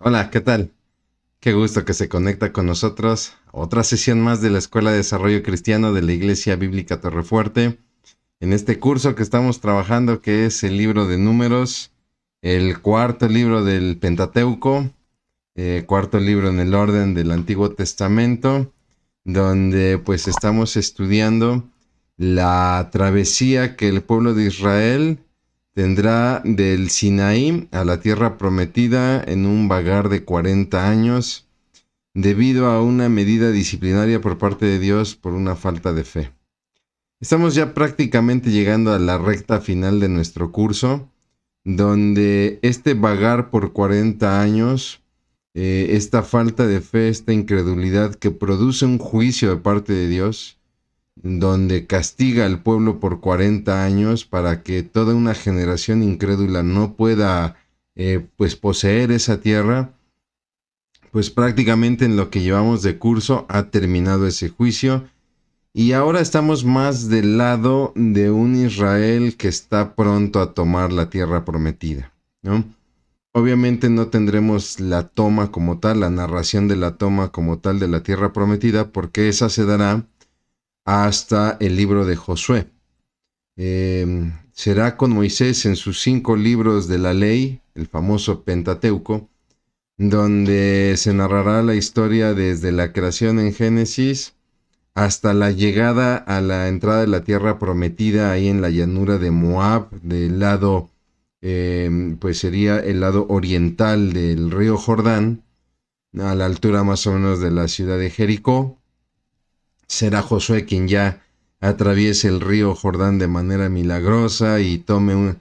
Hola, ¿qué tal? Qué gusto que se conecta con nosotros. Otra sesión más de la Escuela de Desarrollo Cristiano de la Iglesia Bíblica Torrefuerte. En este curso que estamos trabajando, que es el libro de Números, el cuarto libro del Pentateuco, cuarto libro en el orden del Antiguo Testamento, donde pues estamos estudiando la travesía que el pueblo de Israel tendrá del Sinaí a la tierra prometida en un vagar de 40 años debido a una medida disciplinaria por parte de Dios por una falta de fe. Estamos ya prácticamente llegando a la recta final de nuestro curso, donde este vagar por 40 años, esta falta de fe, esta incredulidad que produce un juicio de parte de Dios, donde castiga al pueblo por 40 años para que toda una generación incrédula no pueda pues poseer esa tierra, pues prácticamente en lo que llevamos de curso ha terminado ese juicio y ahora estamos más del lado de un Israel que está pronto a tomar la tierra prometida, ¿no? Obviamente no tendremos la toma como tal, la narración de la toma como tal de la tierra prometida, porque esa se dará hasta el libro de Josué. Será con Moisés en sus 5 libros de la ley, el famoso Pentateuco, donde se narrará la historia desde la creación en Génesis hasta la llegada a la entrada de la tierra prometida ahí en la llanura de Moab, del lado, pues sería el lado oriental del río Jordán, a la altura más o menos de la ciudad de Jericó. Será Josué quien ya atraviese el río Jordán de manera milagrosa y tome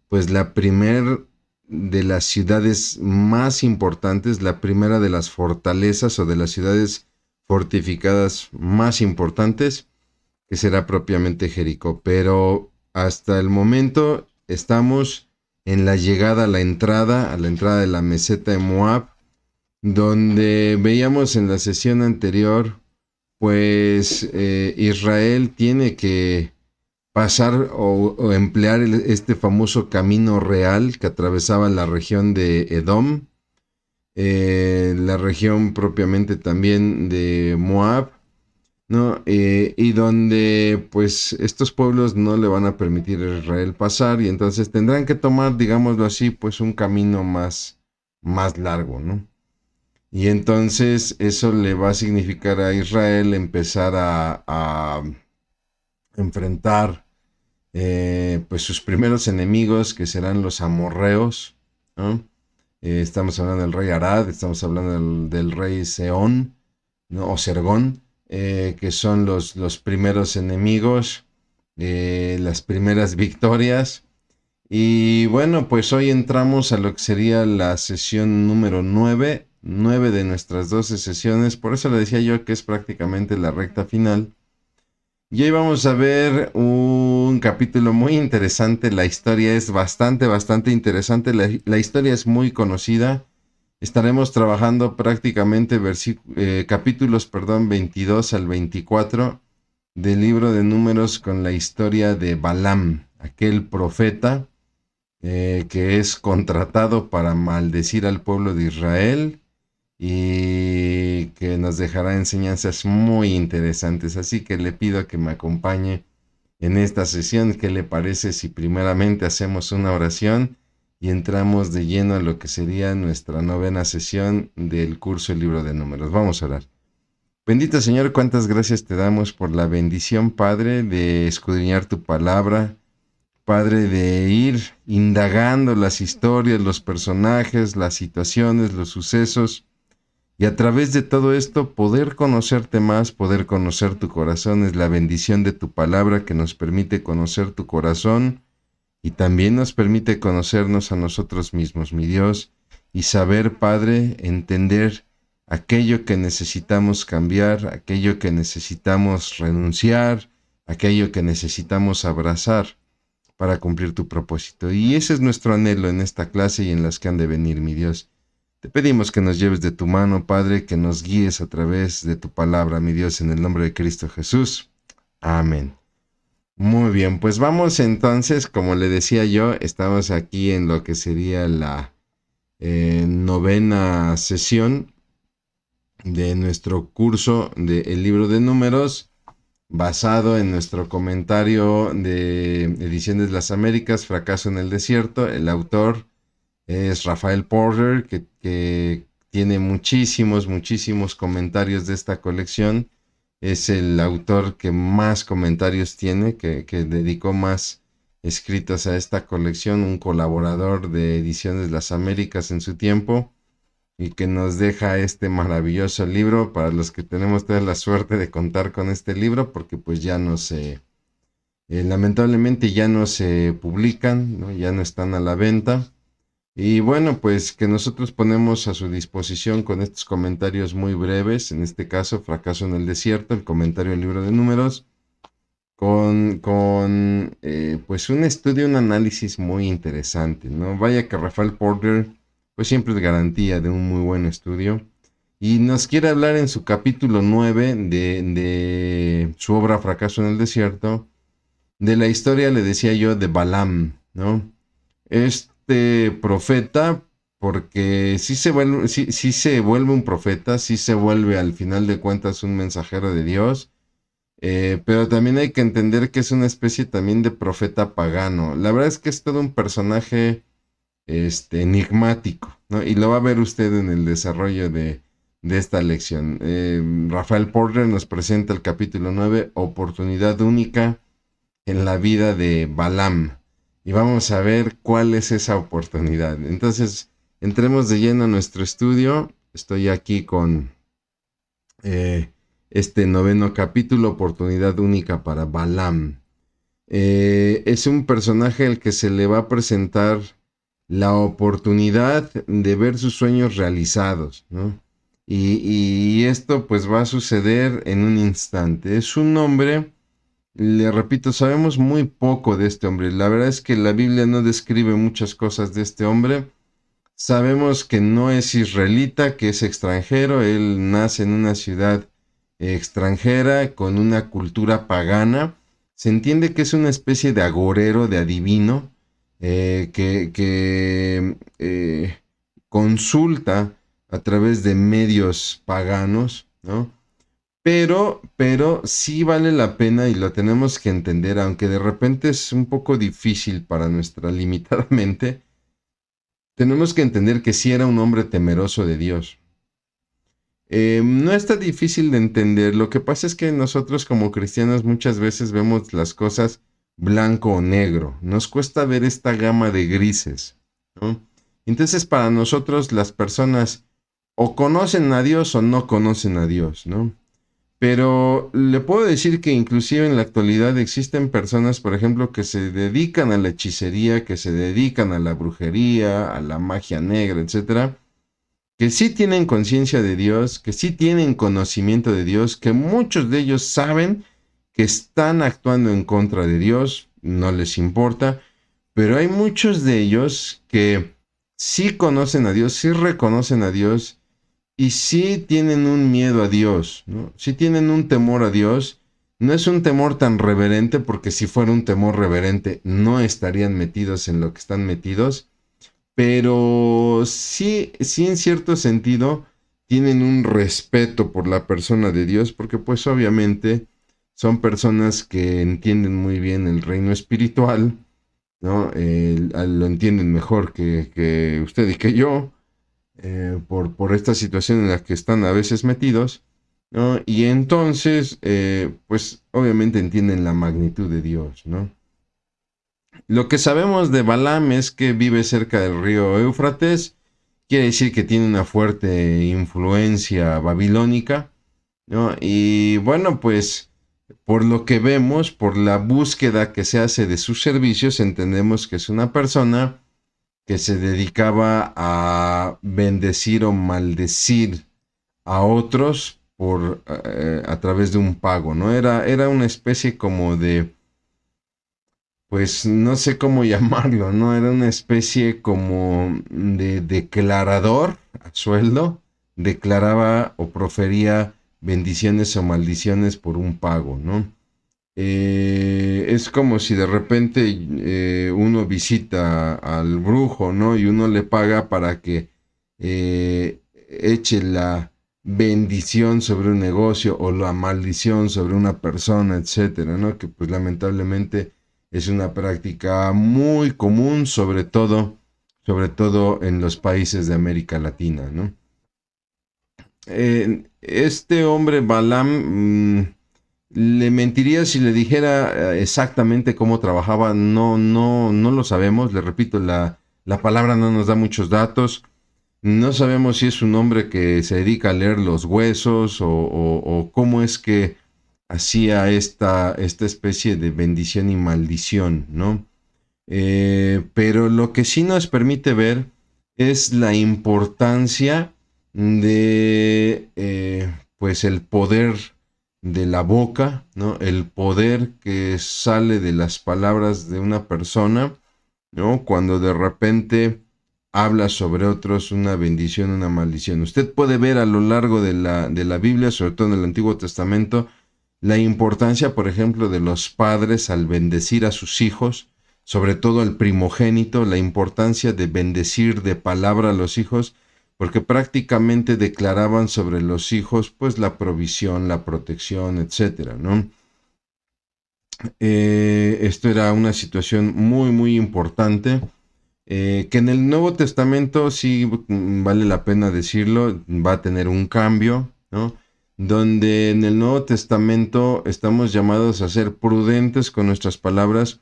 pues la primer de las ciudades más importantes, la primera de las fortalezas o de las ciudades fortificadas más importantes, que será propiamente Jericó. Pero hasta el momento estamos en la llegada a la entrada de la meseta de Moab, donde veíamos en la sesión anterior pues Israel tiene que pasar o emplear este famoso camino real que atravesaba la región de Edom, la región propiamente también de Moab, ¿no? Y donde pues estos pueblos no le van a permitir a Israel pasar y entonces tendrán que tomar, digámoslo así, pues un camino más largo, ¿no? Y entonces eso le va a significar a Israel empezar a enfrentar pues sus primeros enemigos que serán los amorreos, ¿no? Estamos hablando del rey Arad, estamos hablando del rey Seón, ¿no? O Sergón, que son los primeros enemigos, las primeras victorias. Y bueno, pues hoy entramos a lo que sería la sesión número 9, 9 de nuestras 12 sesiones, por eso le decía yo que es prácticamente la recta final. Y hoy vamos a ver un capítulo muy interesante, la historia es bastante interesante, la historia es muy conocida. Estaremos trabajando prácticamente capítulos 22 al 24 del libro de Números con la historia de Balaam, aquel profeta que es contratado para maldecir al pueblo de Israel y que nos dejará enseñanzas muy interesantes. Así que le pido que me acompañe en esta sesión. ¿Qué le parece si primeramente hacemos una oración y entramos de lleno a lo que sería nuestra novena sesión del curso El Libro de Números? Vamos a orar. Bendito Señor, cuántas gracias te damos por la bendición, Padre, de escudriñar tu palabra, Padre, de ir indagando las historias, los personajes, las situaciones, los sucesos, y a través de todo esto poder conocerte más, poder conocer tu corazón. Es la bendición de tu palabra que nos permite conocer tu corazón y también nos permite conocernos a nosotros mismos, mi Dios, y saber, Padre, entender aquello que necesitamos cambiar, aquello que necesitamos renunciar, aquello que necesitamos abrazar para cumplir tu propósito. Y ese es nuestro anhelo en esta clase y en las que han de venir, mi Dios. Te pedimos que nos lleves de tu mano, Padre, que nos guíes a través de tu palabra, mi Dios, en el nombre de Cristo Jesús. Amén. Muy bien, pues vamos entonces, como le decía yo, estamos aquí en lo que sería novena sesión de nuestro curso del libro de números, basado en nuestro comentario de Ediciones Las Américas, Fracaso en el Desierto. El autor es Rafael Porter, que tiene muchísimos comentarios de esta colección. Es el autor que más comentarios tiene, que dedicó más escritos a esta colección, un colaborador de Ediciones Las Américas en su tiempo, y que nos deja este maravilloso libro para los que tenemos toda la suerte de contar con este libro, porque pues ya no se, lamentablemente ya no se publican, ¿no? Ya no están a la venta. Y bueno, pues que nosotros ponemos a su disposición con estos comentarios muy breves, en este caso Fracaso en el Desierto, el comentario del libro de números, con pues un estudio, un análisis muy interesante, ¿no? Vaya que Rafael Porter pues siempre es garantía de un muy buen estudio. Y nos quiere hablar en su capítulo 9 de su obra Fracaso en el Desierto, de la historia, le decía yo, de Balaam, ¿no? Este profeta, porque sí se vuelve un profeta, sí se vuelve al final de cuentas un mensajero de Dios, pero también hay que entender que es una especie también de profeta pagano. La verdad es que es todo un personaje enigmático, ¿no? Y lo va a ver usted en el desarrollo de esta lección. Rafael Porter nos presenta el capítulo 9, Oportunidad única en la vida de Balaam. Y vamos a ver cuál es esa oportunidad. Entonces, entremos de lleno a nuestro estudio. Estoy aquí con este noveno capítulo, Oportunidad única para Balaam. Es un personaje al que se le va a presentar la oportunidad de ver sus sueños realizados, ¿no? Y esto pues va a suceder en un instante. Es un hombre, le repito, sabemos muy poco de este hombre. La verdad es que la Biblia no describe muchas cosas de este hombre. Sabemos que no es israelita, que es extranjero. Él nace en una ciudad extranjera con una cultura pagana. Se entiende que es una especie de agorero, de adivino, que consulta a través de medios paganos, ¿no? Pero sí vale la pena y lo tenemos que entender, aunque de repente es un poco difícil para nuestra limitada mente. Tenemos que entender que sí era un hombre temeroso de Dios. No está difícil de entender. Lo que pasa es que nosotros como cristianos muchas veces vemos las cosas blanco o negro. Nos cuesta ver esta gama de grises, ¿no? Entonces para nosotros las personas o conocen a Dios o no conocen a Dios, ¿no? Pero le puedo decir que inclusive en la actualidad existen personas, por ejemplo, que se dedican a la hechicería, que se dedican a la brujería, a la magia negra, etcétera, que sí tienen conciencia de Dios, que sí tienen conocimiento de Dios, que muchos de ellos saben que están actuando en contra de Dios, no les importa, pero hay muchos de ellos que sí conocen a Dios, sí reconocen a Dios y sí tienen un miedo a Dios, ¿no? Sí tienen un temor a Dios. No es un temor tan reverente, porque si fuera un temor reverente no estarían metidos en lo que están metidos, pero sí en cierto sentido tienen un respeto por la persona de Dios, porque pues obviamente son personas que entienden muy bien el reino espiritual, ¿no? Lo entienden mejor que usted y que yo, por esta situación en la que están a veces metidos, ¿no? Y entonces, pues obviamente entienden la magnitud de Dios, ¿no? Lo que sabemos de Balaam es que vive cerca del río Éufrates, quiere decir que tiene una fuerte influencia babilónica, ¿no? Y bueno, pues por lo que vemos, por la búsqueda que se hace de sus servicios, entendemos que es una persona que se dedicaba a bendecir o maldecir a otros a través de un pago, ¿no? Era una especie como de, pues no sé cómo llamarlo, ¿no? Era una especie como de declarador a sueldo, declaraba o profería bendiciones o maldiciones por un pago, ¿no? Es como si de repente uno visita al brujo, ¿no? Y uno le paga para que eche la bendición sobre un negocio o la maldición sobre una persona, etcétera, ¿no? Que pues lamentablemente es una práctica muy común, sobre todo en los países de América Latina, ¿no? Este hombre Balaam, le mentiría si le dijera exactamente cómo trabajaba, no lo sabemos, le repito, la palabra no nos da muchos datos, no sabemos si es un hombre que se dedica a leer los huesos o cómo es que hacía esta especie de bendición y maldición, ¿no? Pero lo que sí nos permite ver es la importancia de pues el poder de la boca, ¿no? El poder que sale de las palabras de una persona, ¿no? Cuando de repente habla sobre otros una bendición, una maldición. Usted puede ver a lo largo de la Biblia, sobre todo en el Antiguo Testamento, la importancia, por ejemplo, de los padres al bendecir a sus hijos, sobre todo al primogénito, la importancia de bendecir de palabra a los hijos, porque prácticamente declaraban sobre los hijos pues la provisión, la protección, etcétera, ¿no? Esto era una situación muy importante, que en el Nuevo Testamento sí vale la pena decirlo, va a tener un cambio, ¿no? Donde en el Nuevo Testamento estamos llamados a ser prudentes con nuestras palabras,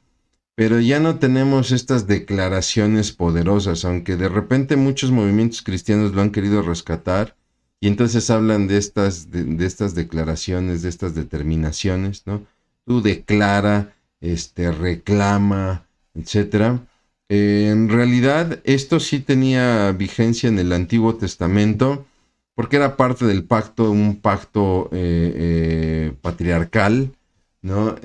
pero ya no tenemos estas declaraciones poderosas, aunque de repente muchos movimientos cristianos lo han querido rescatar y entonces hablan de estas declaraciones, de estas determinaciones, ¿no? Tú declara, reclama, etcétera. En realidad, esto sí tenía vigencia en el Antiguo Testamento, porque era parte del pacto, un pacto patriarcal, ¿no?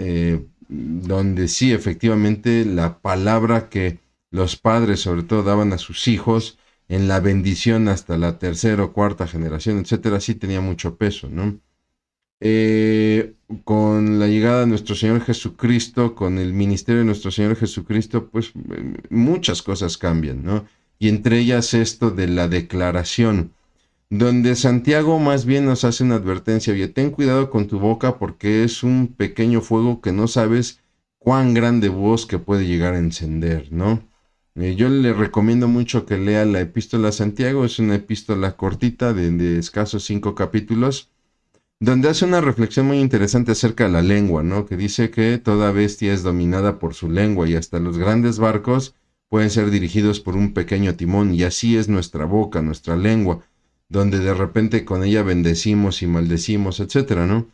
Donde sí, efectivamente, la palabra que los padres, sobre todo, daban a sus hijos en la bendición hasta la tercera o cuarta generación, etcétera, sí tenía mucho peso, ¿no? Con la llegada de nuestro Señor Jesucristo, con el ministerio de nuestro Señor Jesucristo, pues muchas cosas cambian, ¿no? Y entre ellas esto de la declaración, donde Santiago más bien nos hace una advertencia: oye, ten cuidado con tu boca porque es un pequeño fuego que no sabes cuán grande bosque puede llegar a encender, ¿no? Yo le recomiendo mucho que lea la epístola a Santiago, es una epístola cortita de escasos 5 capítulos, donde hace una reflexión muy interesante acerca de la lengua, ¿no? Que dice que toda bestia es dominada por su lengua y hasta los grandes barcos pueden ser dirigidos por un pequeño timón, y así es nuestra boca, nuestra lengua, donde de repente con ella bendecimos y maldecimos, etcétera, ¿no?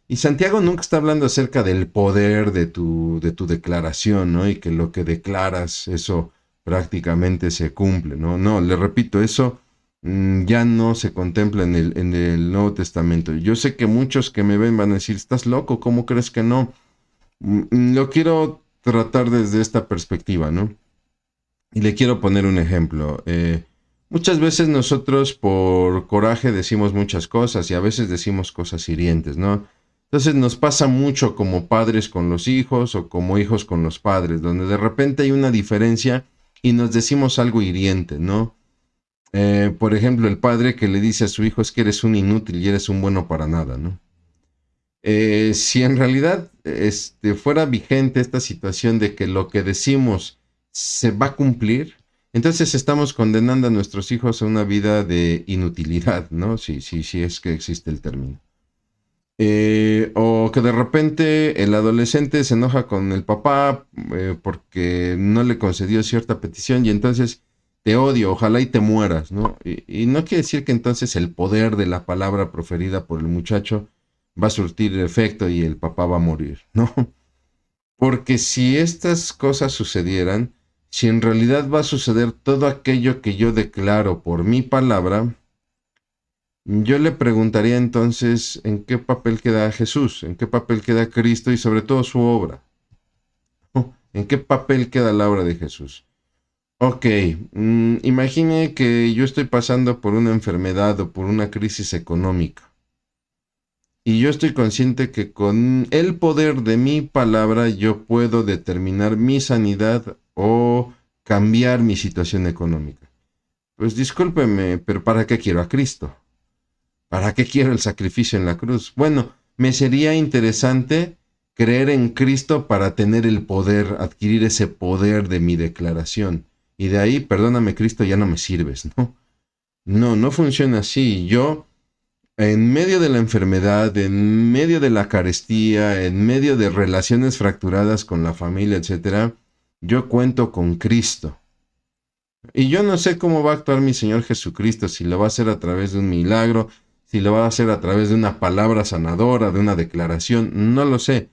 Y Santiago nunca está hablando acerca del poder de tu declaración, ¿no? Y que lo que declaras, eso prácticamente se cumple, ¿no? No, le repito, eso ya no se contempla en el Nuevo Testamento. Yo sé que muchos que me ven van a decir: estás loco, ¿cómo crees que no? Lo quiero tratar desde esta perspectiva, ¿no? Y le quiero poner un ejemplo. Muchas veces nosotros por coraje decimos muchas cosas y a veces decimos cosas hirientes, ¿no? Entonces nos pasa mucho como padres con los hijos o como hijos con los padres, donde de repente hay una diferencia y nos decimos algo hiriente, ¿no? Por ejemplo, el padre que le dice a su hijo: es que eres un inútil y eres un bueno para nada, ¿no? Si en realidad fuera vigente esta situación de que lo que decimos se va a cumplir, entonces estamos condenando a nuestros hijos a una vida de inutilidad, ¿no? Sí, es que existe el término. O que de repente el adolescente se enoja con el papá porque no le concedió cierta petición y entonces: te odio, ojalá y te mueras, ¿no? Y no quiere decir que entonces el poder de la palabra proferida por el muchacho va a surtir efecto y el papá va a morir, ¿no? Porque si estas cosas sucedieran, si en realidad va a suceder todo aquello que yo declaro por mi palabra, yo le preguntaría entonces: ¿en qué papel queda Jesús? ¿En qué papel queda Cristo y sobre todo su obra? ¿En qué papel queda la obra de Jesús? Ok, imagine que yo estoy pasando por una enfermedad o por una crisis económica. Y yo estoy consciente que con el poder de mi palabra yo puedo determinar mi sanidad o cambiar mi situación económica. Pues discúlpeme, pero ¿para qué quiero a Cristo? ¿Para qué quiero el sacrificio en la cruz? Bueno, me sería interesante creer en Cristo para tener el poder, adquirir ese poder de mi declaración. Y de ahí, perdóname Cristo, ya no me sirves, ¿no? No, no funciona así. Yo, en medio de la enfermedad, en medio de la carestía, en medio de relaciones fracturadas con la familia, etcétera, yo cuento con Cristo. Y yo no sé cómo va a actuar mi Señor Jesucristo, si lo va a hacer a través de un milagro, si lo va a hacer a través de una palabra sanadora, de una declaración, no lo sé.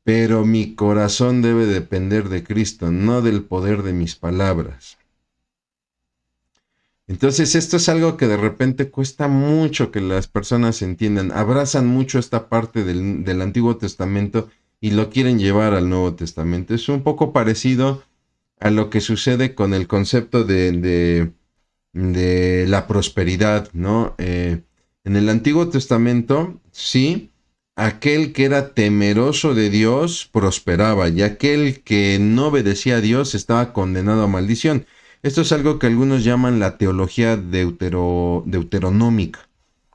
Pero mi corazón debe depender de Cristo, no del poder de mis palabras. Entonces esto es algo que de repente cuesta mucho que las personas entiendan. Abrazan mucho esta parte del Antiguo Testamento y lo quieren llevar al Nuevo Testamento. Es un poco parecido a lo que sucede con el concepto de la prosperidad, ¿no? En el Antiguo Testamento, sí, aquel que era temeroso de Dios prosperaba y aquel que no obedecía a Dios estaba condenado a maldición. Esto es algo que algunos llaman la teología deuteronómica,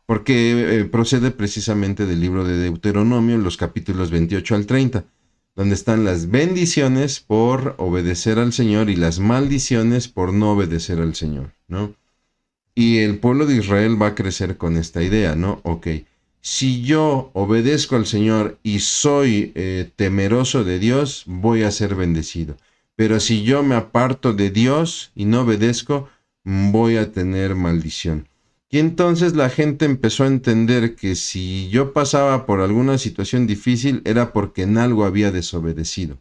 porque procede precisamente del libro de Deuteronomio, los capítulos 28 al 30, donde están las bendiciones por obedecer al Señor y las maldiciones por no obedecer al Señor, ¿no? Y el pueblo de Israel va a crecer con esta idea, ¿no? Ok, si yo obedezco al Señor y soy temeroso de Dios, voy a ser bendecido. Pero si yo me aparto de Dios y no obedezco, voy a tener maldición. Y entonces la gente empezó a entender que si yo pasaba por alguna situación difícil era porque en algo había desobedecido.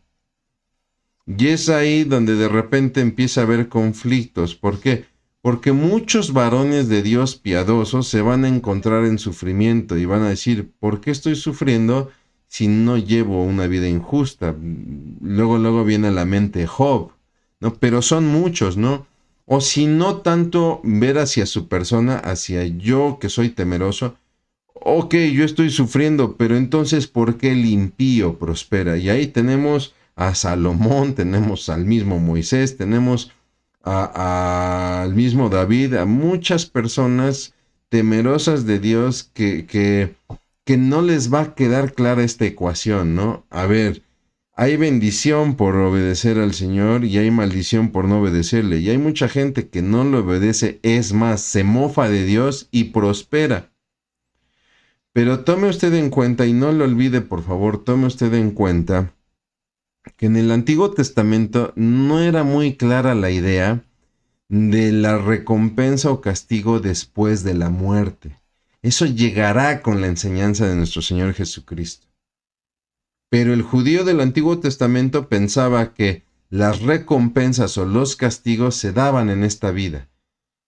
Y es ahí donde de repente empieza a haber conflictos. ¿Por qué? Porque muchos varones de Dios piadosos se van a encontrar en sufrimiento y van a decir, ¿por qué estoy sufriendo si no llevo una vida injusta? Luego viene a la mente Job, ¿no? Pero son muchos, ¿no? O si no tanto ver hacia su persona, hacia yo que soy temeroso, ok, yo estoy sufriendo, pero entonces, ¿por qué el impío prospera? Y ahí tenemos a Salomón, tenemos al mismo Moisés, tenemos al mismo David, a muchas personas temerosas de Dios que no les va a quedar clara esta ecuación, ¿no? A ver, hay bendición por obedecer al Señor y hay maldición por no obedecerle. Y hay mucha gente que no le obedece, es más, se mofa de Dios y prospera. Pero tome usted en cuenta, y no lo olvide por favor, tome usted en cuenta que en el Antiguo Testamento no era muy clara la idea de la recompensa o castigo después de la muerte. Eso llegará con la enseñanza de nuestro Señor Jesucristo. Pero el judío del Antiguo Testamento pensaba que las recompensas o los castigos se daban en esta vida.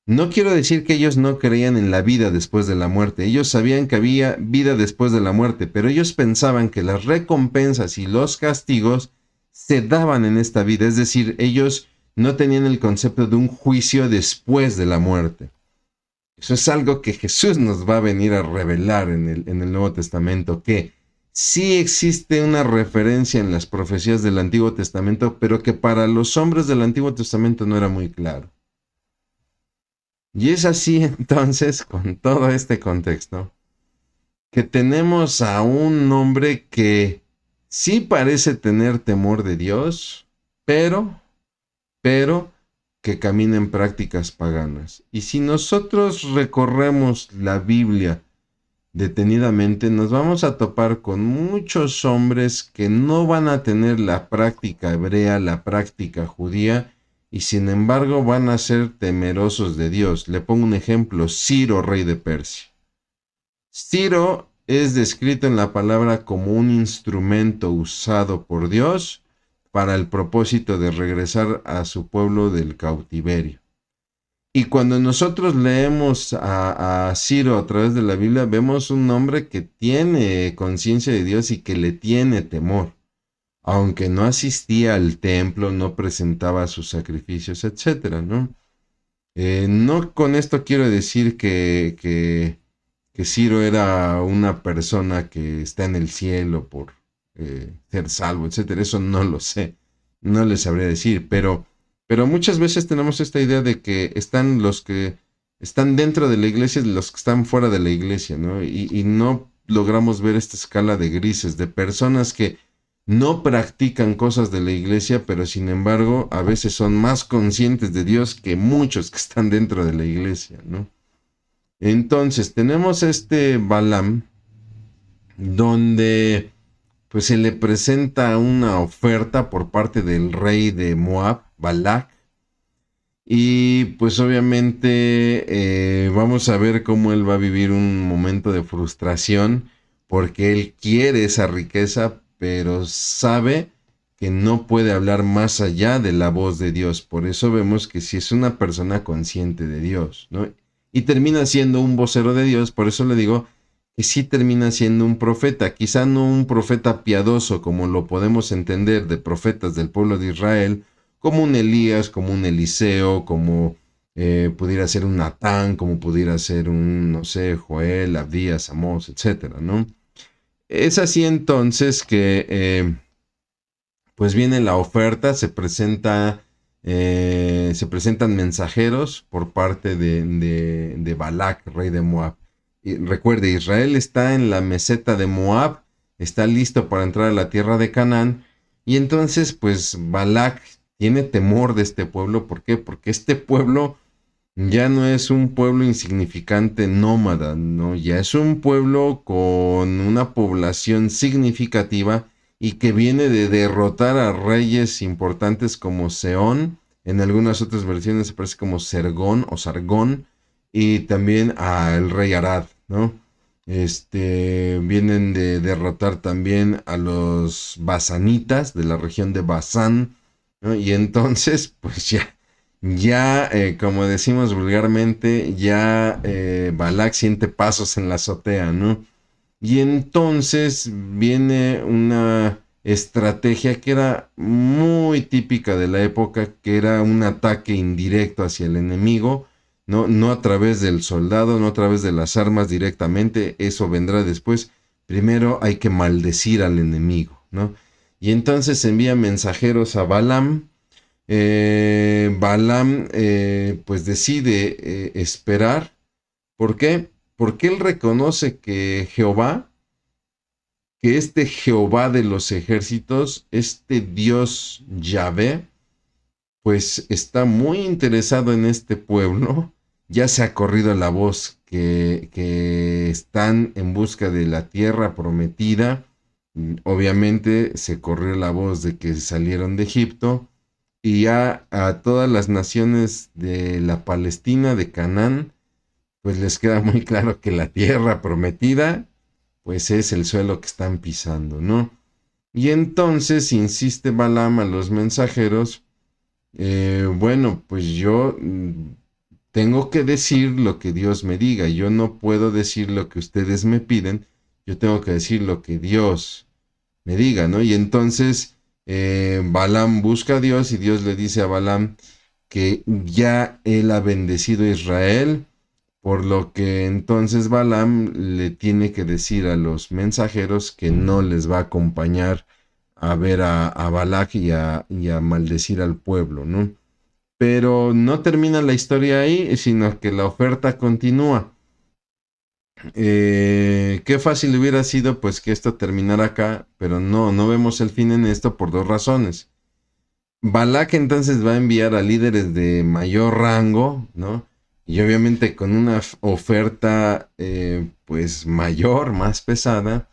No quiero decir que ellos no creían en la vida después de la muerte. Ellos sabían que había vida después de la muerte, pero ellos pensaban que las recompensas y los castigos se daban en esta vida. Es decir, ellos no tenían el concepto de un juicio después de la muerte. Eso es algo que Jesús nos va a venir a revelar en el Nuevo Testamento, que sí existe una referencia en las profecías del Antiguo Testamento, pero que para los hombres del Antiguo Testamento no era muy claro. Y es así entonces, con todo este contexto, que tenemos a un hombre que sí parece tener temor de Dios, pero que camina en prácticas paganas. Y si nosotros recorremos la Biblia detenidamente, nos vamos a topar con muchos hombres que no van a tener la práctica hebrea, la práctica judía, y sin embargo van a ser temerosos de Dios. Le pongo un ejemplo, Ciro, rey de Persia. Ciro es descrito en la palabra como un instrumento usado por Dios para el propósito de regresar a su pueblo del cautiverio. Y cuando nosotros leemos a Ciro a través de la Biblia, vemos un hombre que tiene conciencia de Dios y que le tiene temor. Aunque no asistía al templo, no presentaba sus sacrificios, etcétera, ¿no? No con esto quiero decir que que Ciro era una persona que está en el cielo por ser salvo, etcétera. Eso no lo sé, no les sabría decir, pero muchas veces tenemos esta idea de que están los que están dentro de la iglesia y los que están fuera de la iglesia, ¿no? Y no logramos ver esta escala de grises, de personas que no practican cosas de la iglesia, pero sin embargo a veces son más conscientes de Dios que muchos que están dentro de la iglesia, ¿no? Entonces tenemos este Balaam donde pues se le presenta una oferta por parte del rey de Moab, Balac, y pues obviamente vamos a ver cómo él va a vivir un momento de frustración porque él quiere esa riqueza, pero sabe que no puede hablar más allá de la voz de Dios. Por eso vemos que si es una persona consciente de Dios, ¿no? Y termina siendo un vocero de Dios, por eso le digo que sí termina siendo un profeta, quizá no un profeta piadoso como lo podemos entender de profetas del pueblo de Israel, como un Elías, como un Eliseo, como pudiera ser un Natán, como pudiera ser un, no sé, Joel, Abdías, Amós, etcétera, ¿no? Es así entonces que pues viene la oferta, se presentan mensajeros por parte de Balac, rey de Moab. Y recuerde, Israel está en la meseta de Moab, está listo para entrar a la tierra de Canaán, y entonces pues Balac tiene temor de este pueblo. ¿Por qué? Porque este pueblo ya no es un pueblo insignificante nómada, ¿no? Ya es un pueblo con una población significativa y que viene de derrotar a reyes importantes como Seón, en algunas otras versiones aparece como Sergón o Sargón, y también al rey Arad, ¿no? Vienen de derrotar también a los basanitas de la región de Basán, ¿no? Y entonces, pues como decimos vulgarmente, ya Balak siente pasos en la azotea, ¿no? Y entonces viene una estrategia que era muy típica de la época, que era un ataque indirecto hacia el enemigo, ¿no? No a través del soldado, no a través de las armas directamente, eso vendrá después. Primero hay que maldecir al enemigo, ¿no? Y entonces envía mensajeros a Balaam. Balaam pues decide esperar. ¿Por qué? Porque él reconoce que que este Jehová de los ejércitos, este Dios Yahvé, pues está muy interesado en este pueblo. Ya se ha corrido la voz que están en busca de la tierra prometida. Obviamente se corrió la voz de que salieron de Egipto. Y ya a todas las naciones de la Palestina, de Canaán, pues les queda muy claro que la tierra prometida, pues es el suelo que están pisando, ¿no? Y entonces insiste Balaam a los mensajeros, bueno, pues yo tengo que decir lo que Dios me diga, yo no puedo decir lo que ustedes me piden, yo tengo que decir lo que Dios me diga, ¿no? Y entonces Balaam busca a Dios y Dios le dice a Balaam que ya él ha bendecido a Israel, por lo que entonces Balaam le tiene que decir a los mensajeros que no les va a acompañar a ver a Balac y a maldecir al pueblo, ¿no? Pero no termina la historia ahí, sino que la oferta continúa. Qué fácil hubiera sido pues que esto terminara acá, pero no vemos el fin en esto por dos razones. Balak entonces va a enviar a líderes de mayor rango, ¿no? Y obviamente con una oferta pues mayor, más pesada.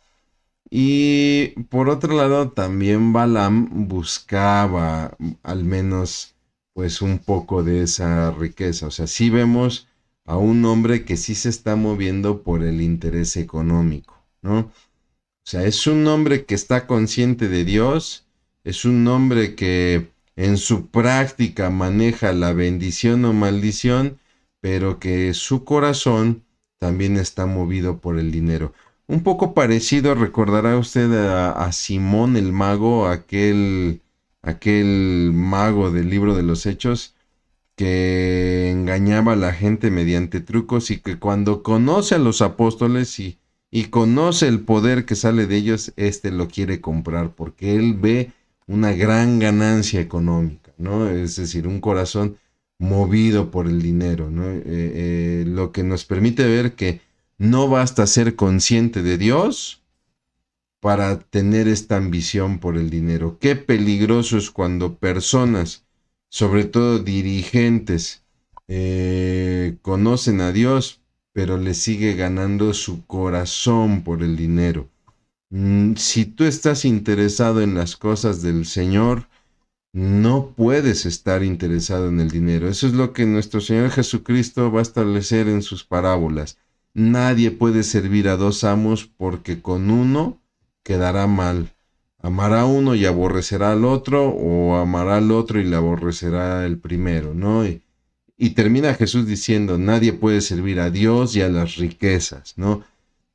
Y por otro lado también Balaam buscaba al menos pues un poco de esa riqueza. O sea, sí vemos a un hombre que sí se está moviendo por el interés económico, ¿no? O sea, es un hombre que está consciente de Dios, es un hombre que en su práctica maneja la bendición o maldición, pero que su corazón también está movido por el dinero. Un poco parecido, recordará usted a Simón el mago, aquel mago del libro de los Hechos, que engañaba a la gente mediante trucos y que cuando conoce a los apóstoles y conoce el poder que sale de ellos, lo quiere comprar porque él ve una gran ganancia económica, ¿no? Es decir, un corazón movido por el dinero, ¿no? Lo que nos permite ver que no basta ser consciente de Dios para tener esta ambición por el dinero. Qué peligroso es cuando personas, sobre todo dirigentes, conocen a Dios, pero le sigue ganando su corazón por el dinero. Si tú estás interesado en las cosas del Señor, no puedes estar interesado en el dinero. Eso es lo que nuestro Señor Jesucristo va a establecer en sus parábolas. Nadie puede servir a dos amos porque con uno quedará mal. Amará a uno y aborrecerá al otro, o amará al otro y le aborrecerá el primero, ¿no? Y termina Jesús diciendo, nadie puede servir a Dios y a las riquezas, ¿no?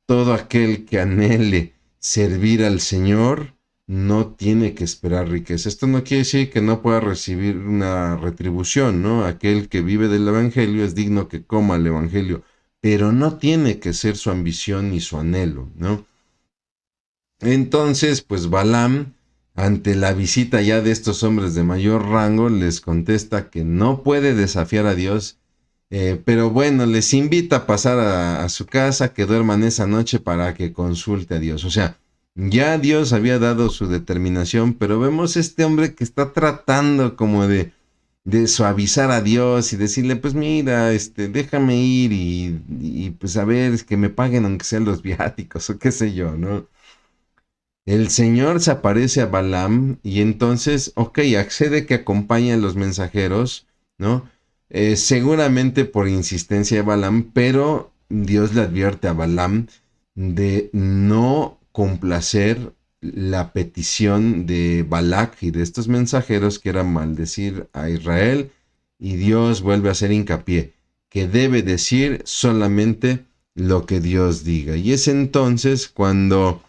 Todo aquel que anhele servir al Señor no tiene que esperar riqueza. Esto no quiere decir que no pueda recibir una retribución, ¿no? Aquel que vive del Evangelio es digno que coma el Evangelio, pero no tiene que ser su ambición ni su anhelo, ¿no? Entonces, pues Balaam, ante la visita ya de estos hombres de mayor rango, les contesta que no puede desafiar a Dios, pero bueno, les invita a pasar a su casa, que duerman esa noche para que consulte a Dios. O sea, ya Dios había dado su determinación, pero vemos este hombre que está tratando como de suavizar a Dios y decirle, pues mira, déjame ir y pues a ver, que me paguen aunque sean los viáticos o qué sé yo, ¿no? El Señor se aparece a Balaam y entonces, ok, accede que acompañe a los mensajeros, ¿no? Seguramente por insistencia de Balaam, pero Dios le advierte a Balaam de no complacer la petición de Balac y de estos mensajeros, que era maldecir a Israel, y Dios vuelve a hacer hincapié que debe decir solamente lo que Dios diga. Y es entonces cuando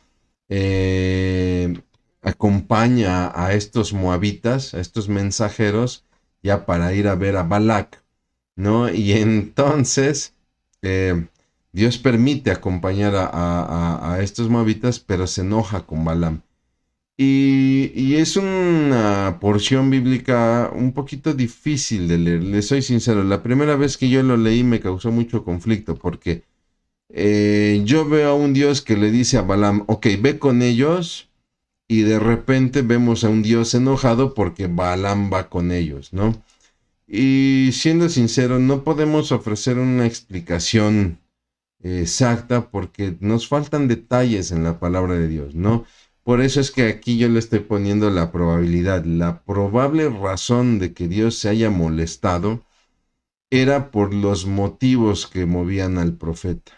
eh, acompaña a estos moabitas, a estos mensajeros, ya para ir a ver a Balac, ¿no? Y entonces Dios permite acompañar a estos moabitas, pero se enoja con Balaam. Y es una porción bíblica un poquito difícil de leer, les soy sincero. La primera vez que yo lo leí me causó mucho conflicto porque yo veo a un Dios que le dice a Balaam, ok, ve con ellos, y de repente vemos a un Dios enojado porque Balaam va con ellos, ¿no? Y siendo sincero, no podemos ofrecer una explicación exacta porque nos faltan detalles en la palabra de Dios, ¿no? Por eso es que aquí yo le estoy poniendo la probabilidad. La probable razón de que Dios se haya molestado era por los motivos que movían al profeta.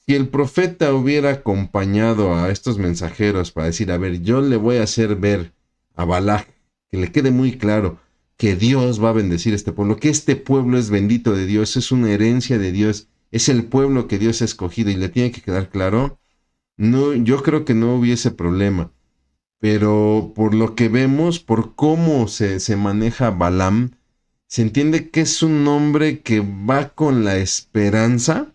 Si el profeta hubiera acompañado a estos mensajeros para decir, a ver, yo le voy a hacer ver a Balac, que le quede muy claro que Dios va a bendecir este pueblo, que este pueblo es bendito de Dios, es una herencia de Dios, es el pueblo que Dios ha escogido y le tiene que quedar claro, no, yo creo que no hubiese problema. Pero por lo que vemos, por cómo se maneja Balaam, se entiende que es un hombre que va con la esperanza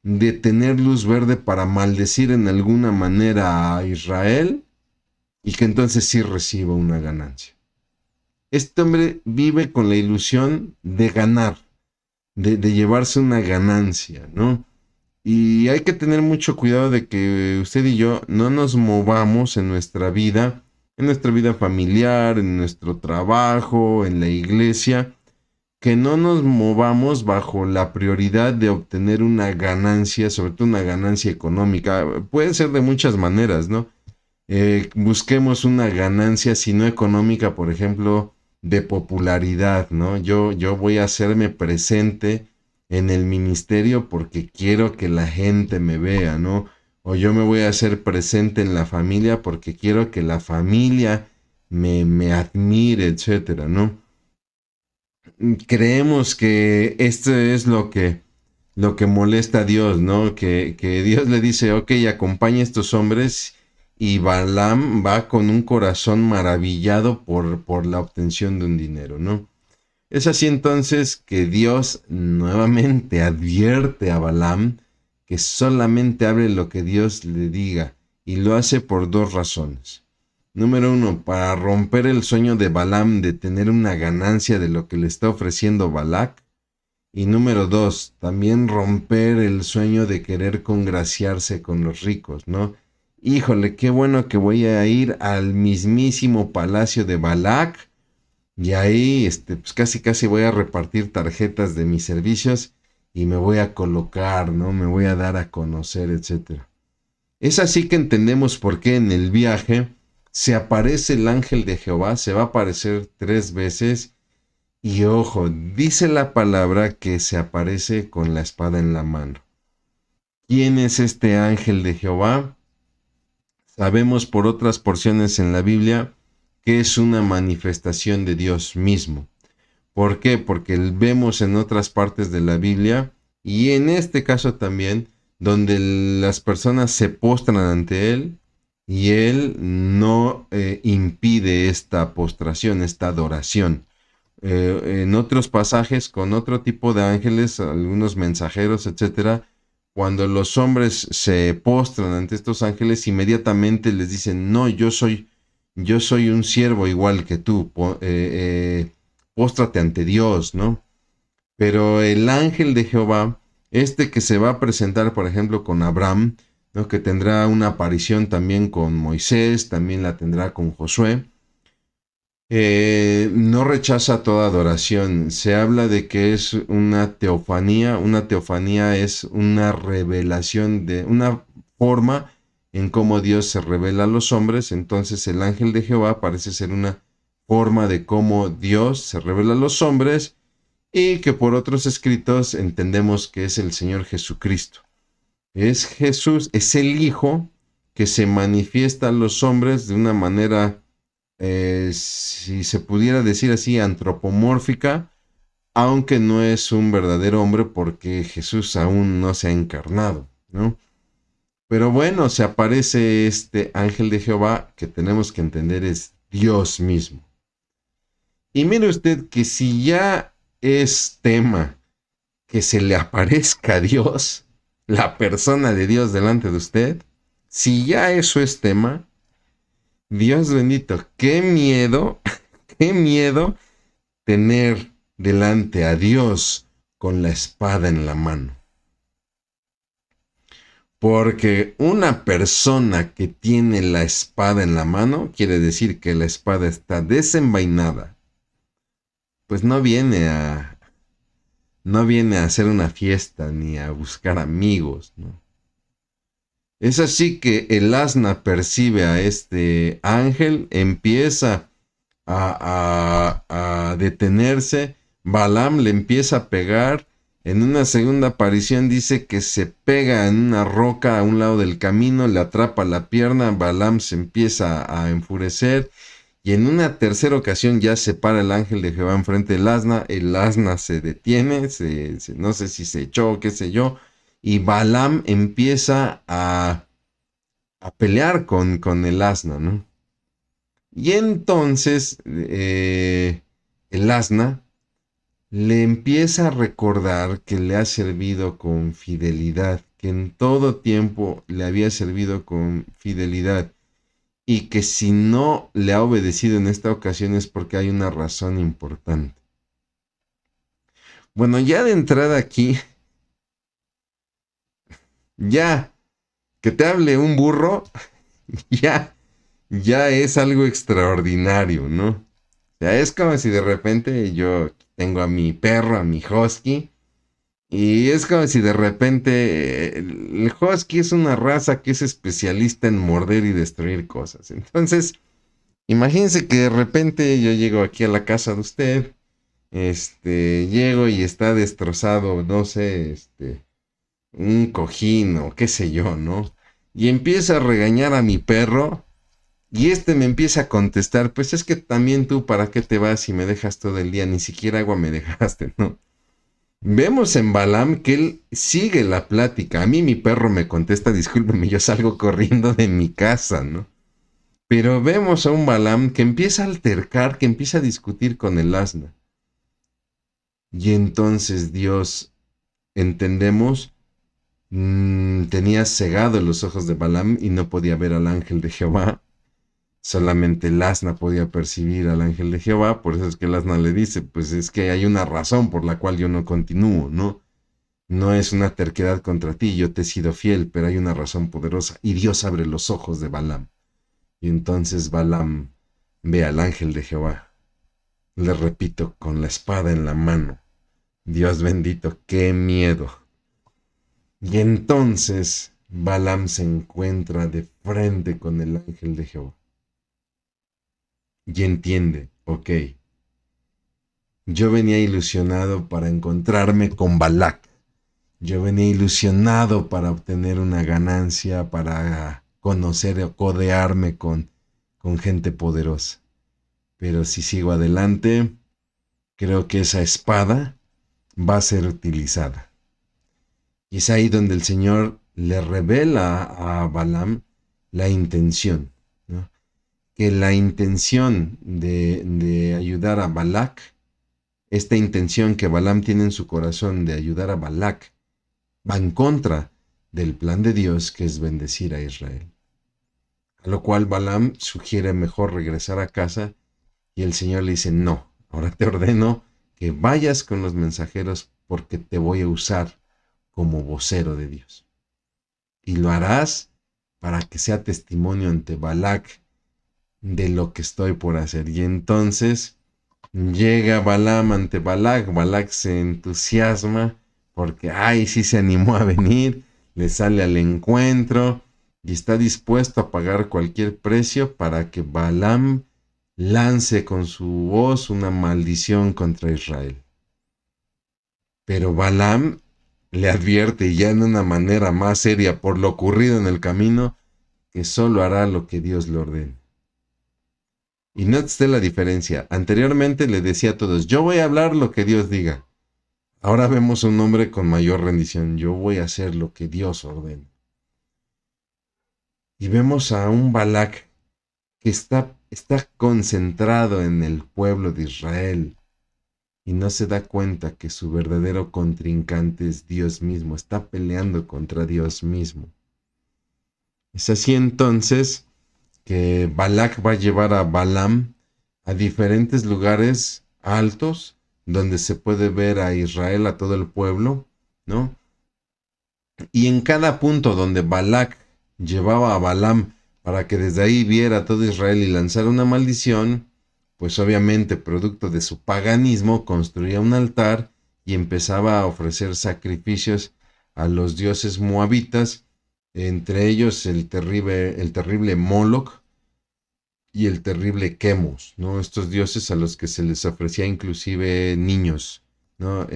de tener luz verde para maldecir en alguna manera a Israel y que entonces sí reciba una ganancia. Este hombre vive con la ilusión de ganar, de llevarse una ganancia, ¿no? Y hay que tener mucho cuidado de que usted y yo no nos movamos en nuestra vida familiar, en nuestro trabajo, en la iglesia, que no nos movamos bajo la prioridad de obtener una ganancia, sobre todo una ganancia económica. Puede ser de muchas maneras, ¿no? Busquemos una ganancia, si no económica, por ejemplo, de popularidad, ¿no? Yo voy a hacerme presente en el ministerio porque quiero que la gente me vea, ¿no? O yo me voy a hacer presente en la familia porque quiero que la familia me admire, etcétera, ¿no? Creemos que esto es lo que molesta a Dios, ¿no? Que Dios le dice, ok, acompaña a estos hombres, y Balaam va con un corazón maravillado por la obtención de un dinero, ¿no? Es así entonces que Dios nuevamente advierte a Balaam que solamente hable lo que Dios le diga, y lo hace por dos razones. Número uno, para romper el sueño de Balaam de tener una ganancia de lo que le está ofreciendo Balac. Y número dos, también romper el sueño de querer congraciarse con los ricos, ¿no? Híjole, qué bueno que voy a ir al mismísimo palacio de Balac y ahí, pues casi voy a repartir tarjetas de mis servicios y me voy a colocar, ¿no? Me voy a dar a conocer, etcétera. Es así que entendemos por qué en el viaje se aparece el ángel de Jehová, se va a aparecer 3 veces. Y ojo, dice la palabra que se aparece con la espada en la mano. ¿Quién es este ángel de Jehová? Sabemos por otras porciones en la Biblia que es una manifestación de Dios mismo. ¿Por qué? Porque vemos en otras partes de la Biblia, y en este caso también, donde las personas se postran ante Él, y Él no impide esta postración, esta adoración. En otros pasajes con otro tipo de ángeles, algunos mensajeros, etcétera, cuando los hombres se postran ante estos ángeles, inmediatamente les dicen, no, yo soy un siervo igual que tú, póstrate ante Dios, ¿no? Pero el ángel de Jehová, que se va a presentar, por ejemplo, con Abraham, ¿no? Que tendrá una aparición también con Moisés, también la tendrá con Josué, no rechaza toda adoración. Se habla de que es una teofanía. Una teofanía es una revelación de una forma en cómo Dios se revela a los hombres. Entonces el ángel de Jehová parece ser una forma de cómo Dios se revela a los hombres, y que por otros escritos entendemos que es el Señor Jesucristo. Es Jesús, es el Hijo que se manifiesta a los hombres de una manera, si se pudiera decir así, antropomórfica, aunque no es un verdadero hombre porque Jesús aún no se ha encarnado, ¿no? Pero bueno, se aparece este ángel de Jehová, que tenemos que entender es Dios mismo. Y mire usted que si ya es tema que se le aparezca a Dios, la persona de Dios delante de usted, si ya eso es tema, Dios bendito, qué miedo tener delante a Dios con la espada en la mano. Porque una persona que tiene la espada en la mano, quiere decir que la espada está desenvainada, pues no viene a hacer una fiesta ni a buscar amigos, ¿no? Es así que el asna percibe a este ángel, empieza a detenerse, Balaam le empieza a pegar. En una segunda aparición dice que se pega en una roca a un lado del camino, le atrapa la pierna, Balaam se empieza a enfurecer, y en una tercera ocasión ya se para el ángel de Jehová enfrente del asna, el asna se detiene, no sé si se echó o qué sé yo, y Balaam empieza a pelear con el asna, ¿no? Y entonces el asna le empieza a recordar que le ha servido con fidelidad, que en todo tiempo le había servido con fidelidad, y que si no le ha obedecido en esta ocasión es porque hay una razón importante. Bueno, ya de entrada aquí, ya que te hable un burro, ya es algo extraordinario, ¿no? O sea, es como si de repente yo tengo a mi perro, a mi husky, y es como si de repente el husky es una raza que es especialista en morder y destruir cosas. Entonces, imagínense que de repente yo llego aquí a la casa de usted, llego y está destrozado, no sé, un cojín o qué sé yo, ¿no? Y empiezo a regañar a mi perro, y me empieza a contestar, pues es que también tú, ¿para qué te vas y me dejas todo el día? Ni siquiera agua me dejaste, ¿no? Vemos en Balaam que él sigue la plática. A mí mi perro me contesta, discúlpeme, yo salgo corriendo de mi casa, ¿no? Pero vemos a un Balaam que empieza a altercar, que empieza a discutir con el asna. Y entonces Dios, entendemos, tenía cegados los ojos de Balaam y no podía ver al ángel de Jehová. Solamente el asna podía percibir al ángel de Jehová. Por eso es que el asna le dice, pues es que hay una razón por la cual yo no continúo, ¿no? No es una terquedad contra ti, yo te he sido fiel, pero hay una razón poderosa. Y Dios abre los ojos de Balaam. Y entonces Balaam ve al ángel de Jehová. Le repito, con la espada en la mano. Dios bendito, qué miedo. Y entonces Balaam se encuentra de frente con el ángel de Jehová. Y entiende, ok, yo venía ilusionado para encontrarme con Balac. Yo venía ilusionado para obtener una ganancia, para conocer o codearme con gente poderosa. Pero si sigo adelante, creo que esa espada va a ser utilizada. Y es ahí donde el Señor le revela a Balaam la intención, ¿no? Que la intención de ayudar a Balac, esta intención que Balaam tiene en su corazón de ayudar a Balac, va en contra del plan de Dios, que es bendecir a Israel. A lo cual Balaam sugiere mejor regresar a casa y el Señor le dice, no, ahora te ordeno que vayas con los mensajeros porque te voy a usar como vocero de Dios. Y lo harás para que sea testimonio ante Balac de lo que estoy por hacer. Y entonces llega Balaam ante Balac. Balac se entusiasma porque, ay, sí se animó a venir, le sale al encuentro y está dispuesto a pagar cualquier precio para que Balaam lance con su voz una maldición contra Israel. Pero Balaam le advierte ya en una manera más seria por lo ocurrido en el camino que solo hará lo que Dios le ordene. Y no esté la diferencia. Anteriormente le decía a todos, yo voy a hablar lo que Dios diga. Ahora vemos un hombre con mayor rendición. Yo voy a hacer lo que Dios ordene. Y vemos a un Balac que está concentrado en el pueblo de Israel y no se da cuenta que su verdadero contrincante es Dios mismo. Está peleando contra Dios mismo. Es así entonces que Balac va a llevar a Balaam a diferentes lugares altos donde se puede ver a Israel, a todo el pueblo, ¿no? Y en cada punto donde Balac llevaba a Balaam para que desde ahí viera todo Israel y lanzara una maldición, pues obviamente producto de su paganismo construía un altar y empezaba a ofrecer sacrificios a los dioses moabitas, entre ellos el terrible Moloch y el terrible Chemos, ¿no? Estos dioses a los que se les ofrecía inclusive niños, ¿no?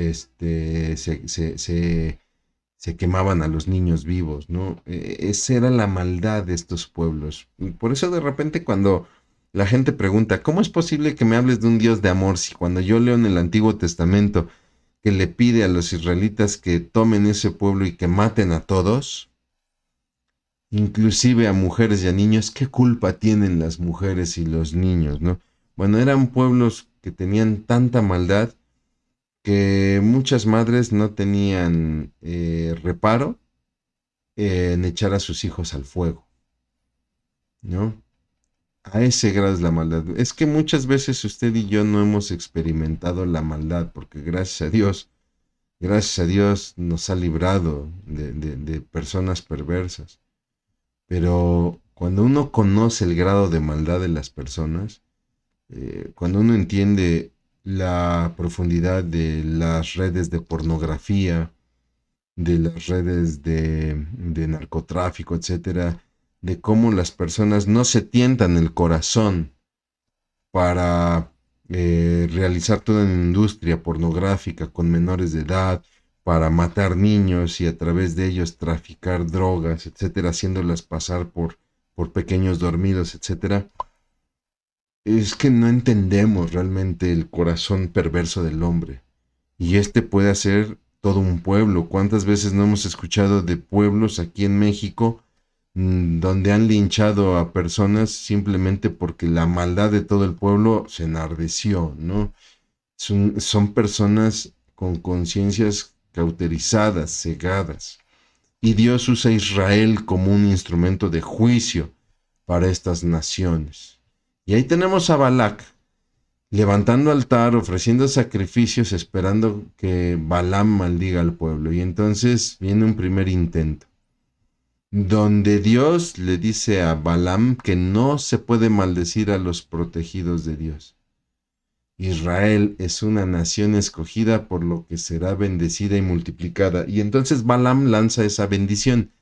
Se quemaban a los niños vivos, ¿no? Esa era la maldad de estos pueblos. Y por eso de repente cuando la gente pregunta, ¿cómo es posible que me hables de un Dios de amor si cuando yo leo en el Antiguo Testamento que le pide a los israelitas que tomen ese pueblo y que maten a todos, inclusive a mujeres y a niños? ¿Qué culpa tienen las mujeres y los niños, no? Bueno, eran pueblos que tenían tanta maldad que muchas madres no tenían reparo en echar a sus hijos al fuego, ¿no? A ese grado es la maldad. Es que muchas veces usted y yo no hemos experimentado la maldad, porque gracias a Dios nos ha librado de personas perversas. Pero cuando uno conoce el grado de maldad de las personas, cuando uno entiende la profundidad de las redes de pornografía, de las redes de narcotráfico, etcétera, de cómo las personas no se tientan el corazón para realizar toda una industria pornográfica con menores de edad, para matar niños y a través de ellos traficar drogas, etcétera, haciéndolas pasar por pequeños dormidos, etcétera. Es que no entendemos realmente el corazón perverso del hombre. Y este puede hacer todo un pueblo. ¿Cuántas veces no hemos escuchado de pueblos aquí en México donde han linchado a personas simplemente porque la maldad de todo el pueblo se enardeció, ¿no? Son personas con conciencias cauterizadas, cegadas. Y Dios usa a Israel como un instrumento de juicio para estas naciones. Y ahí tenemos a Balac, levantando altar, ofreciendo sacrificios, esperando que Balaam maldiga al pueblo. Y entonces viene un primer intento, donde Dios le dice a Balaam que no se puede maldecir a los protegidos de Dios. Israel es una nación escogida, por lo que será bendecida y multiplicada. Y entonces Balaam lanza esa bendición.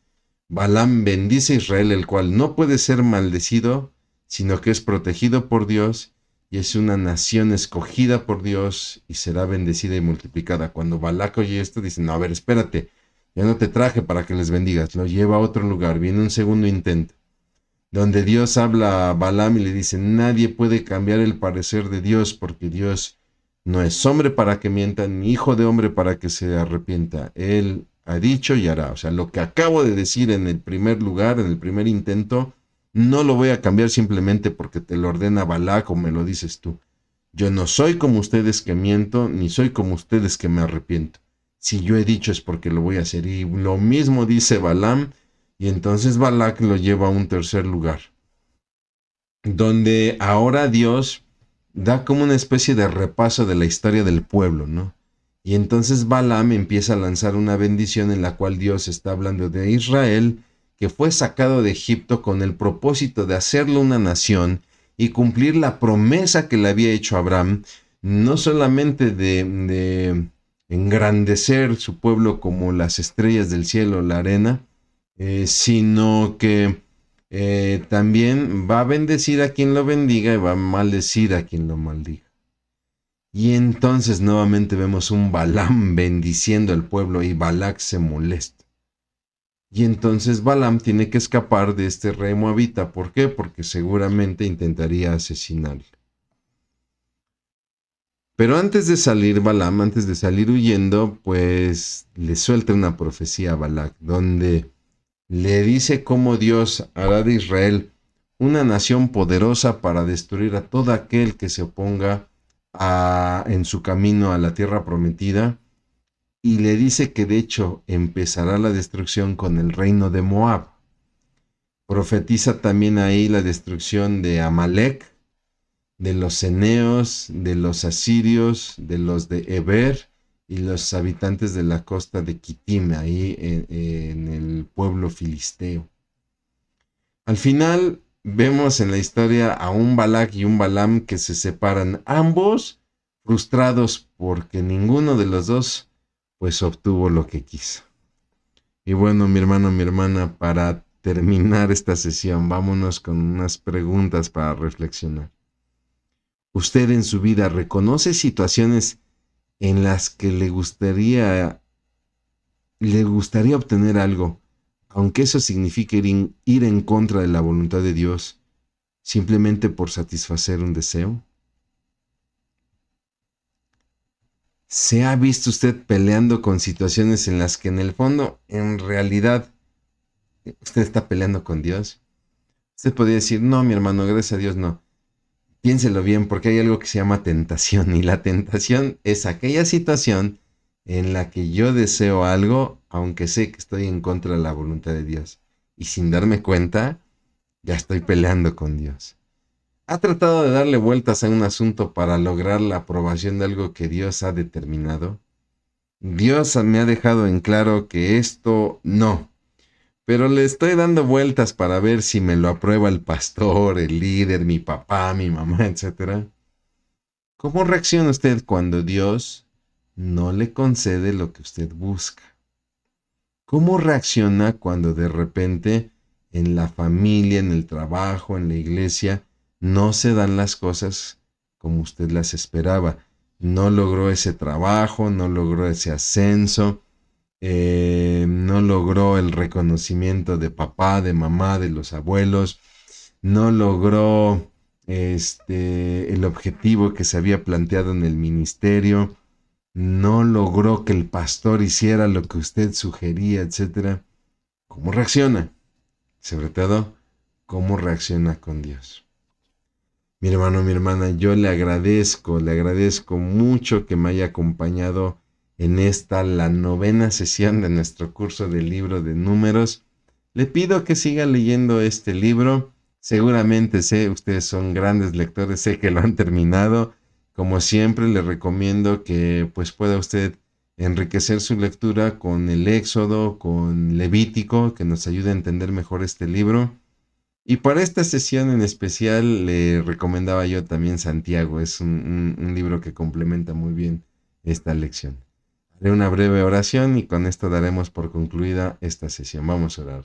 Balaam bendice a Israel, el cual no puede ser maldecido, sino que es protegido por Dios, y es una nación escogida por Dios, y será bendecida y multiplicada. Cuando Balac oye esto, dice, no, a ver, espérate, ya no te traje para que les bendigas. Lo lleva a otro lugar, viene un segundo intento, donde Dios habla a Balaam y le dice, nadie puede cambiar el parecer de Dios, porque Dios no es hombre para que mienta, ni hijo de hombre para que se arrepienta. Él ha dicho y hará. O sea, lo que acabo de decir en el primer lugar, en el primer intento, no lo voy a cambiar simplemente porque te lo ordena Balac o me lo dices tú. Yo no soy como ustedes que miento, ni soy como ustedes que me arrepiento. Si yo he dicho es porque lo voy a hacer. Y lo mismo dice Balaam, y entonces Balac lo lleva a un tercer lugar, donde ahora Dios da como una especie de repaso de la historia del pueblo, ¿no? Y entonces Balaam empieza a lanzar una bendición en la cual Dios está hablando de Israel, que fue sacado de Egipto con el propósito de hacerlo una nación y cumplir la promesa que le había hecho a Abraham, no solamente de engrandecer su pueblo como las estrellas del cielo, la arena, sino que también va a bendecir a quien lo bendiga y va a maldecir a quien lo maldiga. Y entonces nuevamente vemos un Balaam bendiciendo al pueblo y Balac se molesta. Y entonces Balaam tiene que escapar de este rey moabita. ¿Por qué? Porque seguramente intentaría asesinarlo. Pero antes de salir Balaam, antes de salir huyendo, pues le suelta una profecía a Balac, donde le dice cómo Dios hará de Israel una nación poderosa para destruir a todo aquel que se oponga en su camino a la tierra prometida, y le dice que de hecho empezará la destrucción con el reino de Moab. Profetiza también ahí la destrucción de Amalek, de los eneos, de los asirios, de los de Eber y los habitantes de la costa de Kitim, ahí en el pueblo filisteo. Al final vemos en la historia a un Balac y un Balaam que se separan, ambos frustrados porque ninguno de los dos pues obtuvo lo que quiso. Y bueno, mi hermano, mi hermana, para terminar esta sesión, vámonos con unas preguntas para reflexionar. ¿Usted en su vida reconoce situaciones en las que le gustaría obtener algo, aunque eso signifique ir en contra de la voluntad de Dios, simplemente por satisfacer un deseo? ¿Se ha visto usted peleando con situaciones en las que en el fondo, en realidad, usted está peleando con Dios? Usted podría decir, no, mi hermano, gracias a Dios no. Piénselo bien, porque hay algo que se llama tentación, y la tentación es aquella situación en la que yo deseo algo, aunque sé que estoy en contra de la voluntad de Dios. Y sin darme cuenta, ya estoy peleando con Dios. ¿Ha tratado de darle vueltas a un asunto para lograr la aprobación de algo que Dios ha determinado? Dios me ha dejado en claro que esto no, pero le estoy dando vueltas para ver si me lo aprueba el pastor, el líder, mi papá, mi mamá, etc. ¿Cómo reacciona usted cuando Dios no le concede lo que usted busca? ¿Cómo reacciona cuando de repente en la familia, en el trabajo, en la iglesia, no se dan las cosas como usted las esperaba? No logró ese trabajo, no logró ese ascenso, no logró el reconocimiento de papá, de mamá, de los abuelos, no logró el objetivo que se había planteado en el ministerio, no logró que el pastor hiciera lo que usted sugería, etc. ¿Cómo reacciona? Sobre todo, ¿cómo reacciona con Dios? Mi hermano, mi hermana, yo le agradezco mucho que me haya acompañado en esta, la 9ª sesión de nuestro curso del libro de Números. Le pido que siga leyendo este libro. Seguramente sé, ustedes son grandes lectores, sé que lo han terminado. Como siempre, le recomiendo que pues pueda usted enriquecer su lectura con el Éxodo, con Levítico, que nos ayude a entender mejor este libro. Y para esta sesión en especial le recomendaba yo también Santiago. Es un libro que complementa muy bien esta lección. Haré una breve oración y con esto daremos por concluida esta sesión. Vamos a orar.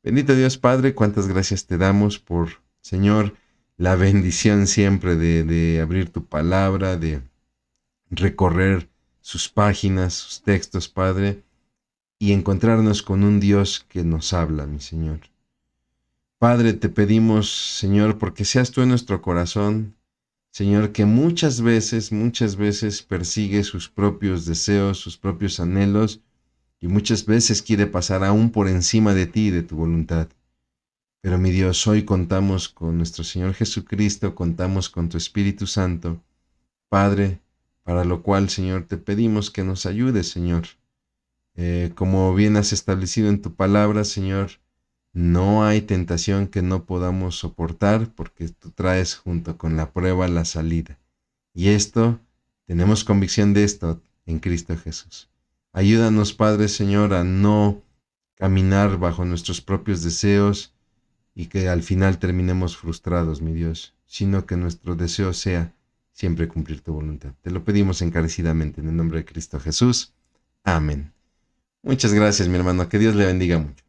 Bendito Dios Padre, cuántas gracias te damos por, Señor, la bendición siempre de abrir tu palabra, de recorrer sus páginas, sus textos, Padre, y encontrarnos con un Dios que nos habla, mi Señor. Padre, te pedimos, Señor, porque seas tú en nuestro corazón, Señor, que muchas veces persigue sus propios deseos, sus propios anhelos, y muchas veces quiere pasar aún por encima de ti y de tu voluntad. Pero mi Dios, hoy contamos con nuestro Señor Jesucristo, contamos con tu Espíritu Santo, Padre, para lo cual, Señor, te pedimos que nos ayudes, Señor. Como bien has establecido en tu palabra, Señor, no hay tentación que no podamos soportar porque tú traes junto con la prueba la salida. Y esto, tenemos convicción de esto en Cristo Jesús. Ayúdanos, Padre, Señor, a no caminar bajo nuestros propios deseos y que al final terminemos frustrados, mi Dios, sino que nuestro deseo sea siempre cumplir tu voluntad. Te lo pedimos encarecidamente en el nombre de Cristo Jesús. Amén. Muchas gracias, mi hermano. Que Dios le bendiga mucho.